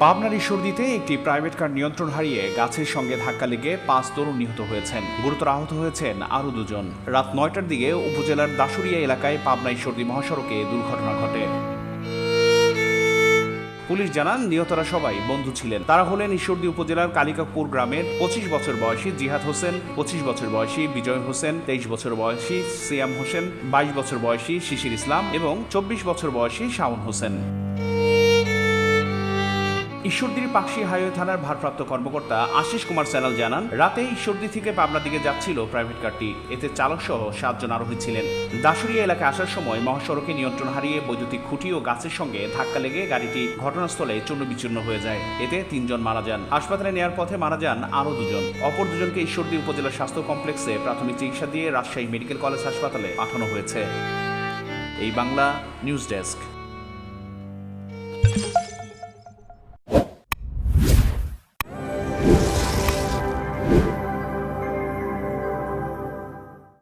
পাবনার ঈশ্বরদীতে একটি private car নিয়ন্ত্রণ হারিয়ে গাছের সঙ্গে ধাক্কা লেগে 5 তরুণ নিহত হয়েছেন। গুরুতর আহত হয়েছেন আরও 2 জন। রাত 9টার দিকে উপজেলার দাসুরিয়া এলাকায় পাবনা ঈশ্বরদী মহাসড়কে দুর্ঘটনা ঘটে। পুলিশ জানান, নিহতরা সবাই বন্ধু ছিলেন। তারা হলেন ঈশ্বরদী উপজেলার কালিকাপুর গ্রামের 25 বছর বয়সী জিহাদ হোসেন, 25 বছর বয়সী বিজয় হোসেন, 23 বছর বয়সী সিয়াম হোসেন, 22 বছর বয়সী শিশির ইসলাম এবং 24 বছর বয়সী শাওন হোসেন। ঈশ্বরদীর পাকশী হাইওয়ে থানার ভারপ্রাপ্ত কর্মকর্তা আশিস কুমার স্যানাল জানান, রাতে ঈশ্বরদী থেকে পাবনার দিকে যাচ্ছিল প্রাইভেট কারটি। এতে চালক সহ 7 জন আরোহী ছিলেন। দাসুরিয়া এলাকায় আসার সময় মহাসড়কে নিয়ন্ত্রণ হারিয়ে বৈদ্যুতিক খুঁটি ও গাছের সঙ্গে ধাক্কা লেগে গাড়িটি ঘটনাস্থলে চূর্ণ বিচূর্ণ হয়ে যায়। এতে 3 জন মারা যান। হাসপাতালে নেওয়ার পথে মারা যান আরও 2 জন। অপর 2 জনকে ঈশ্বরদী উপজেলা স্বাস্থ্য কমপ্লেক্সে প্রাথমিক চিকিৎসা দিয়ে রাজশাহী মেডিকেল কলেজ হাসপাতালে পাঠানো হয়েছে। এই বাংলা নিউজ ডেস্ক।